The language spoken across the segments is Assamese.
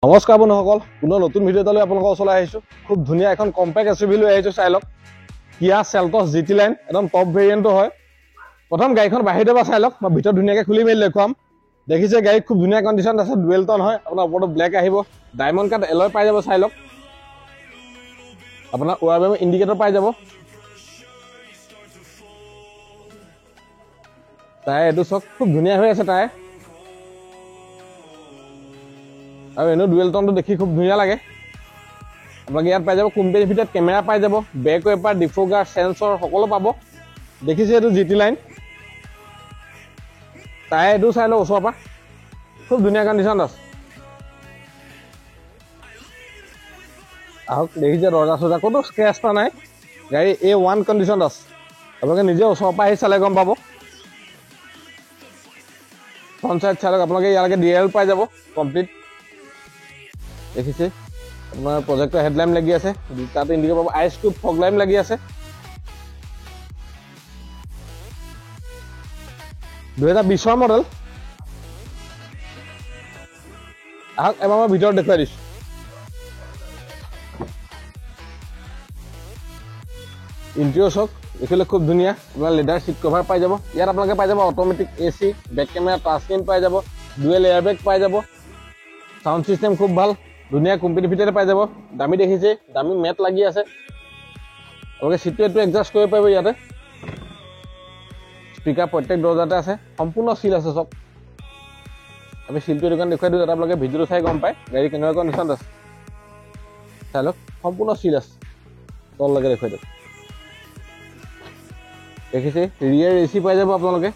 নমস্কাৰ বন্ধুসকল, পুনৰ নতুন ভিডিঅ' এটালৈ আপোনালোকৰ ওচৰলৈ আহিছোঁ। খুব ধুনীয়া এখন কম্পেক্ট এছইউভি লৈ আহিছোঁ, চাই লওক। কিয়া চেলটছ জিটি লাইন, একদম টপ ভেৰিয়েণ্টটো হয়। প্ৰথম গাড়ীখন বাহিৰৰ পৰা চাই লওক, মই ভিতৰত ধুনীয়াকৈ খুলি মেলি দেখুৱাম। দেখিছে গাড়ী খুব ধুনীয়া কণ্ডিশ্যন আছে, ডুৱেল টন হয়। আপোনাৰ ওপৰতো ব্লেক আহিব, ডায়মণ্ড কাট এলয় পাই যাব, চাই লওক। আপোনাৰ ৱাৰবেম ইণ্ডিকেটৰ পাই যাব। টায়াৰ এইটো চাওক, খুব ধুনীয়া হৈ আছে টায়াৰ। আৰু এনেও ডুৱেল টনটো দেখি খুব ধুনীয়া লাগে। আপোনালোকে ইয়াত পাই যাব কোম্পানীৰ ভিতৰত কেমেৰা পাই যাব, বেক ৱেপাৰ, ডিফগাৰ, চেঞ্চৰ সকলো পাব। দেখিছে এইটো জিটি লাইন। টায়াৰ এইটো চাই লওক ওচৰৰ পৰা, খুব ধুনীয়া কণ্ডিশ্যন আছে। আহক, দেখিছে দৰ্জা চৰ্জা ক'তো স্ক্ৰেচ এটা নাই। গাড়ী A1 কণ্ডিশ্যন আছে। আপোনালোকে নিজে ওচৰৰ পৰা আহি চালে গম পাব। ফ্ৰণ্ট চাইড চাই লওক, আপোনালোকে ইয়ালৈকে DRL পাই যাব কমপ্লিট। দেখিছে আপোনাৰ প্ৰজেক্টৰ হেডলাইট লাগি আছে, তাত ইণ্ডিকেটৰ পাব। আইস্কুপ ফগ লাইট লাগি আছে। 2020 মডেল। আহক এবাৰ মই ভিতৰত দেখুৱাই দিছোঁ। ইণ্টেৰিয়ৰ চাওক, দেখিলে খুব ধুনীয়া। আপোনাৰ লেডাৰ চিট কভাৰ পাই যাব। ইয়াত আপোনালোকে পাই যাব automatic AC, back camera, touch screen পাই যাব, ডুৱেল এয়াৰবেগ পাই যাব। চাউণ্ড চিষ্টেম খুব ভাল, ধুনীয়া কোম্পানীৰ ভিতৰতে পাই যাব। দামী দেখিছে, দামী মেট লাগি আছে। আপোনালোকে চিটটো এইটো এডজাষ্ট কৰিব পাৰিব ইয়াতে। স্পীকাৰ প্ৰত্যেক দৰ্জাতে আছে, সম্পূৰ্ণ চিল আছে চব। আমি চিলটো এইটো কাৰণে দেখুৱাই দিওঁ, যাতে আপোনালোকে ভিডিঅ'টো চাই গম পায় গাড়ী কেনেকুৱা কণ্ডিশ্যনত আছে। চাই লওক, সম্পূৰ্ণ চিল আছে। তললৈকে দেখুৱাই দিয়ক। দেখিছে ৰিয়েৰ AC পাই যাব আপোনালোকে।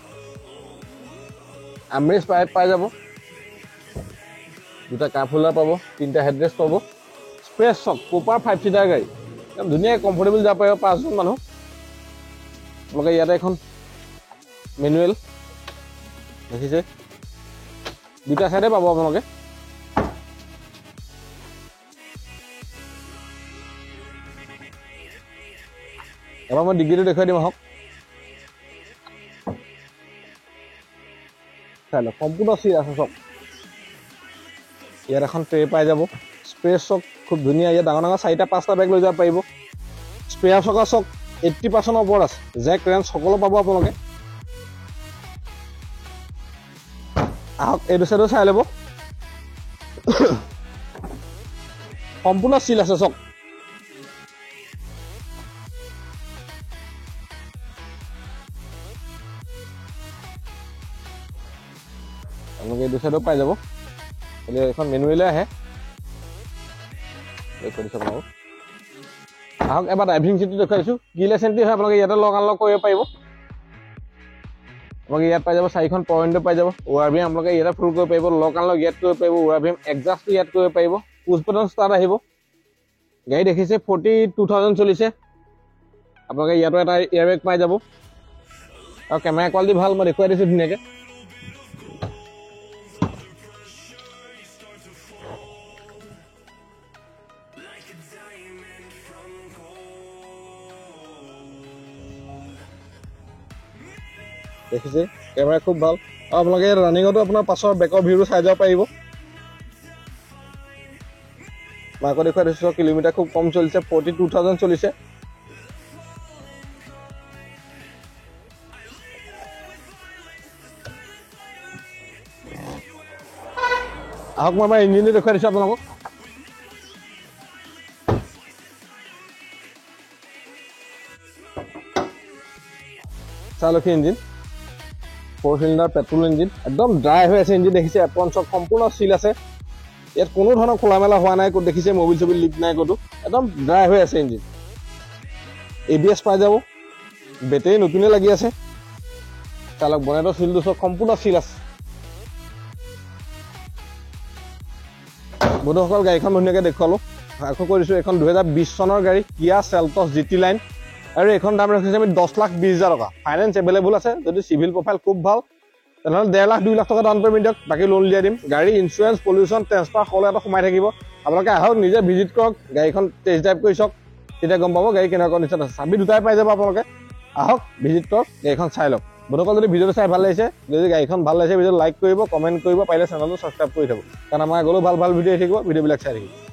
আমৰেষ্ট পাই যাব। দুটা কাপ হোল্ডাৰ পাব, তিনিটা হেডৰেষ্ট পাব। স্পেচ চক, প্ৰপাৰ 5 চিটাৰ গাড়ী, একদম ধুনীয়াকৈ কমফৰ্টেবল যাব পাৰিব 5জন মানুহ। আপোনালোকে ইয়াতে এখন মেনুৱেল দেখিছে, দুটা চাইডে পাব আপোনালোকে। এবাৰ মই ডিগ্ৰীটো দেখুৱাই দিম আহক। চাই লওক, সম্পূৰ্ণ চিট আছে চব। ইয়াত এখন ট্ৰে পাই যাব। স্পেচ চক খুব ধুনীয়া, ইয়াত ডাঙৰ ডাঙৰ 4-5টা বেগ লৈ যাব পাৰিব। স্পেয়াৰ চকা চক 80% ওপৰত আছে। জেক ৰেঞ্চ সকলো পাব আপোনালোকে। আহক এইটো চাইডো চাই ল'ব, সম্পূৰ্ণ চিল আছে চক। আপোনালোকে এইটো চাইডো পাই যাব। এখন মেনুৱেলে আহে। আহক এবাৰ ড্ৰাইভিং চিটটো দেখুৱাই দিছোঁ। কিলেছ এণ্ট্ৰি হয়, আপোনালোকে ইয়াতে লগ আনলক কৰিব পাৰিব। আপোনালোকে ইয়াত পাই যাব 4খন পাৱাৰ উইণ্ডো পাই যাব। ৱাৰভিএম আপোনালোকে ইয়াতে ফুল কৰিব পাৰিব, লগ আনলক ইয়াত কৰিব পাৰিব। ৱাৰভিএম এডজাষ্টটো ইয়াত কৰিব পাৰিব। পুছ বাটন ষ্টাৰ্ট আহিব। গাড়ী দেখিছে 42,000 চলিছে। আপোনালোকে ইয়াতো এটা এয়াৰবেগ পাই যাব। আৰু কেমেৰা কোৱালিটি ভাল, মই দেখুৱাই দিছোঁ ধুনীয়াকৈ। দেখিছে কেমেৰা খুব ভাল। আৰু আপোনালোকে ৰানিঙতো আপোনাৰ পাছৰ বেকৰ ভিউটো চাই যাব পাৰিব। মই আকৌ দেখুৱাই দিছোঁ, কিলোমিটাৰ খুব কম চলিছে, 42,000 চলিছে। আহক মই আমাৰ ইঞ্জিনটো দেখুৱাই দিছোঁ আপোনালোকক। চালকী ইঞ্জিন, 4 চিলিণ্ডাৰ পেট্ৰল ইঞ্জিন, একদম ড্ৰাই হৈ আছে ইঞ্জিন। দেখিছে এপ্ৰন চক সম্পূৰ্ণ চিল আছে। ইয়াত কোনো ধৰণৰ খোলা মেলা হোৱা নাই, ক'ত দেখিছে মবিল চবিল লিক নাই ক'তো, একদম ড্ৰাই হৈ আছে ইঞ্জিন। ABS পাই যাব। বেটেৰী নতুনে লাগি আছে। চালক বনেটৰ চিলটো চক সম্পূৰ্ণ চিল আছে। বন্ধুসকল গাড়ীখন ধুনীয়াকৈ দেখুৱালোঁ। আকৌ কৈ দিছোঁ, এখন 2020 চনৰ গাড়ী, কিয়া চেলটছ জিটি লাইন। আৰু এইখন দাম ৰাখিছে আমি 10,20,000 টকা। ফাইনেন্স এভেইলেবল আছে। যদি চিভিল প্ৰফাইল খুব ভাল তেনেহ'লে 1.5 লাখ 2 লাখ টকা ডাউন পে'মেণ্ট দিয়ক, বাকী লোন উলিয়াই দিম। গাড়ী ইঞ্চুৰেঞ্চ, পলিউশ্যন, ট্ৰেন্সফাৰ সকলো এটা সোমাই থাকিব। আপোনালোকে আহক, নিজে ভিজিট কৰক, গাড়ীখন টেষ্ট ড্ৰাইভ কৰি চাওক, তেতিয়া গম পাব গাড়ী কেনেকুৱা কণ্ডিশ্যন আছে। চাবি দুটাই পাই যাব আপোনালোকে। আহক ভিজিট কৰক, গাড়ীখন চাই লওক। বন্ধুসকল যদি ভিডিঅ'টো চাই ভাল লাগিছে, যদি গাড়ীখন ভাল লাগিছে ভিডিঅ'টো লাইক কৰিব, কমেণ্ট কৰিব, পাৰিলে চেনেলটো ছাবস্ক্ৰাইব কৰি থ'ব, কাৰণ আমাৰ আগলৈও ভাল ভাল ভিডিঅ' আহি থাকিব, ভিডিঅ'বিলাক চাই থাকিব।